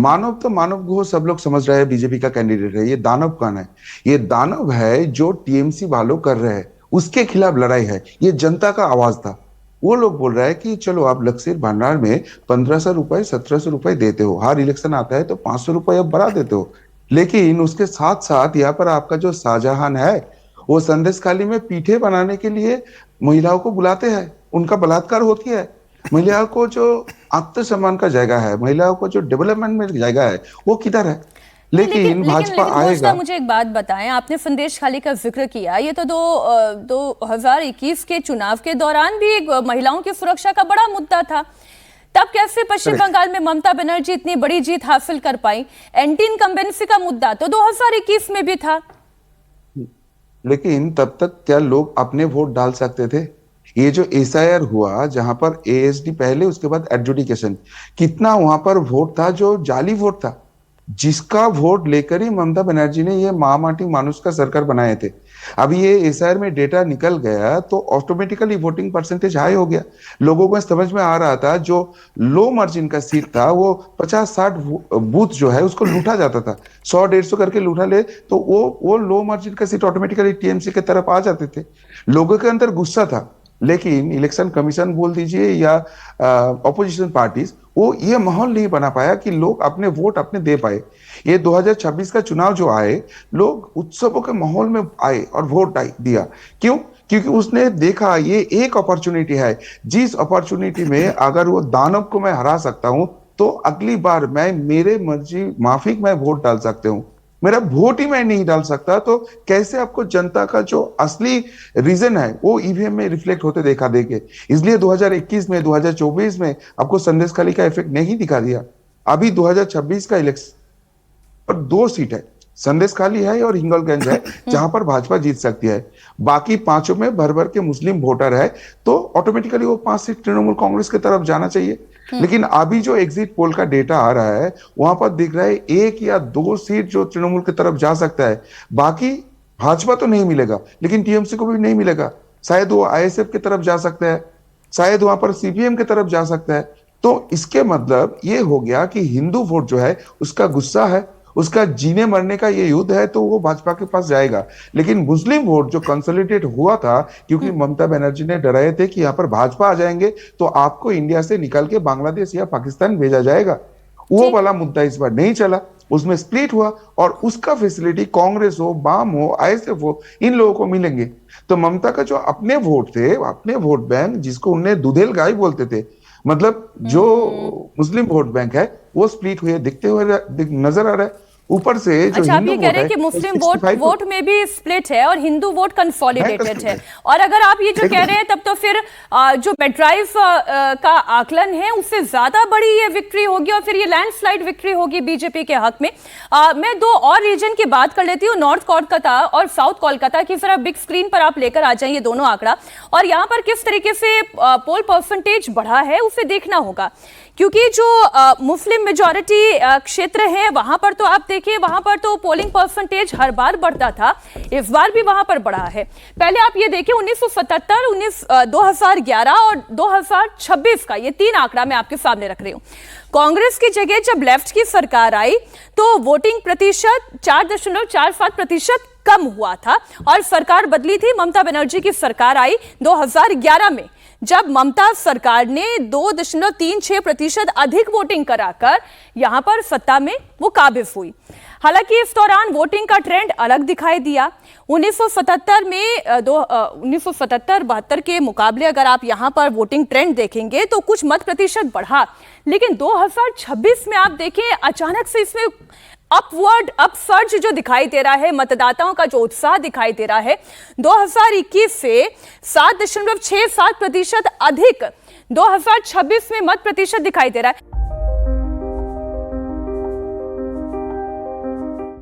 मानव तो मानव को सब लोग समझ रहे हैं बीजेपी का कैंडिडेट है। ये दानव कौन है? ये दानव है जो टीएमसी वालों कर रहे हैं, उसके खिलाफ लड़ाई है। ये जनता का आवाज था। वो लोग बोल रहे हैं कि चलो आप लक्ष्य भंडार में 1500 रुपए 1700 रुपए देते हो, हर इलेक्शन आता है तो 500 रुपए अब बढ़ा देते हो, लेकिन उसके साथ साथ यहाँ पर आपका जो शाहजहां है वो संदेश खाली में पीठे बनाने के लिए महिलाओं को बुलाते हैं, उनका बलात्कार होती है। महिलाओं को जो आत्मसम्मान का जगह है, महिलाओं को जो डेवलपमेंट में जगह है, वो किधर है? नहीं, लेकिन लेकिन लेकिन भाजपा लेकिन आएगा। मुझे एक बात बताएं, आपने संदेश खाली का जिक्र किया, ये तो 2021 के चुनाव के दौरान भी एक महिलाओं की सुरक्षा का बड़ा मुद्दा था। तब कैसे पश्चिम बंगाल में ममता बनर्जी इतनी बड़ी जीत हासिल कर पाई? एंटी इनकम्बेंसी का मुद्दा तो 2021 में भी था। लेकिन तब तक क्या लोग अपने वोट डाल सकते थे? ये जो एसआईआर हुआ, जहां पर एएसडी पहले, उसके बाद एडजुडिकेशन, कितना वहां पर वोट था जो जाली वोट था, जिसका वोट लेकर ही ममता बनर्जी ने ये महामाटी मानुष का सरकार बनाए थे। अब ये एसआईआर में डेटा निकल गया तो ऑटोमेटिकली वोटिंग परसेंटेज हाई हो गया। लोगों को समझ में आ रहा था जो लो मार्जिन का सीट था वो 50-60 बूथ जो है उसको लूटा जाता था, 100-150 करके लूटा ले तो वो लो मार्जिन का सीट ऑटोमेटिकली टीएमसी के तरफ आ जाते थे। लोगों के अंदर गुस्सा था, लेकिन इलेक्शन कमीशन बोल दीजिए या ऑपोजिशन पार्टीज, वो ये माहौल नहीं बना पाया कि लोग अपने वोट अपने दे पाए। ये 2026 का चुनाव जो आए, लोग उत्सवों के माहौल में आए और वोट दिया। क्यों? क्योंकि उसने देखा ये एक अपॉर्चुनिटी है, जिस अपॉर्चुनिटी में अगर वो दानव को मैं हरा सकता हूं तो अगली बार मैं मेरे मर्जी माफिक मैं वोट डाल सकते हूँ। मेरा वोट ही मैं नहीं डाल सकता तो कैसे आपको जनता का जो असली रीजन है वो ईवीएम में रिफ्लेक्ट होते देखा देंगे? इसलिए 2021 में 2024 में आपको संदेश खाली का इफेक्ट नहीं दिखा दिया। अभी 2026 का इलेक्शन पर 2 सीट है, संदेश खाली है और हिंगोलगंज है, जहां पर भाजपा जीत सकती है। बाकी 5 में भर भर के मुस्लिम वोटर है, तो ऑटोमेटिकली वो 5 सीट तृणमूल कांग्रेस की तरफ जाना चाहिए। लेकिन अभी जो एग्जिट पोल का डेटा आ रहा है वहां पर दिख रहा है 1 या 2 सीट जो तृणमूल की तरफ जा सकता है। बाकी भाजपा तो नहीं मिलेगा, लेकिन टीएमसी को भी नहीं मिलेगा। शायद वो आईएसएफ की तरफ जा सकता है, शायद वहां पर सीपीएम की तरफ जा सकता है। तो इसके मतलब ये हो गया कि हिंदू वोट जो है उसका गुस्सा है, उसका जीने मरने का ये युद्ध है, तो वो भाजपा के पास जाएगा। लेकिन मुस्लिम वोट जो कंसोलिडेट हुआ था, क्योंकि ममता बनर्जी ने डराए थे कि यहाँ पर भाजपा आ जाएंगे तो आपको इंडिया से निकल के बांग्लादेश या पाकिस्तान भेजा जाएगा, वो वाला मुद्दा इस बार नहीं चला, उसमें स्प्लिट हुआ और उसका फैसिलिटी कांग्रेस हो, बाम हो, आईएसएफ हो, इन लोगों को मिलेंगे। तो ममता का जो अपने वोट थे, अपने वोट बैंक, जिसको उन्हें दुधेल गाय बोलते थे, मतलब जो मुस्लिम वोट बैंक है, वो स्प्लिट हुए दिखते हुए नजर आ रहा है। ऊपर से जो अच्छा, आप ये हिंदू कह रहे हैं कि वोट मुस्लिम है वोट में भी स्प्लिट है और हिंदू वोट कंसोलिडेटेड है। और अगर आप ये जो कह रहे हैं तब तो फिर जो मेड्राइव का आकलन है उससे ज्यादा बड़ी ये विक्ट्री होगी और फिर ये लैंडस्लाइड विक्ट्री होगी बीजेपी के हक में। मैं 2 और रीजन की बात कर लेती हूँ, नॉर्थ कोलकाता और साउथ कोलकाता की। जरा बिग स्क्रीन पर आप लेकर आ जाएं ये दोनों आंकड़ा, और यहाँ पर किस तरीके से पोल परसेंटेज बढ़ा है उसे देखना होगा। क्योंकि जो मुस्लिम मेजॉरिटी क्षेत्र है वहां पर तो आप देखिए, वहां पर तो पोलिंग परसेंटेज हर बार बढ़ता था, इस बार भी वहां पर बढ़ा है। पहले आप ये देखिए 1977, 2011 और 2026 का ये 3 आंकड़ा मैं आपके सामने रख रही हूं। कांग्रेस की जगह जब लेफ्ट की सरकार आई तो वोटिंग प्रतिशत 4.47% कम हुआ था और सरकार बदली थी, ममता बनर्जी की सरकार आई 2011 में, जब ममता सरकार ने 2.36% अधिक वोटिंग कराकर यहां पर सत्ता में वो काबिज हुई। हालांकि इस दौरान वोटिंग का ट्रेंड अलग दिखाई दिया। 1977 में 1977-72 के मुकाबले अगर आप यहां पर वोटिंग ट्रेंड देखेंगे तो कुछ मत प्रतिशत बढ़ा, लेकिन 2026 में आप देखें अचानक से इसमें अपसर्ज जो दिखाई दे रहा है, मतदाताओं का जो उत्साह दिखाई दे रहा है, 2021 से 7.67% अधिक 2026 में मत प्रतिशत दिखाई दे रहा है।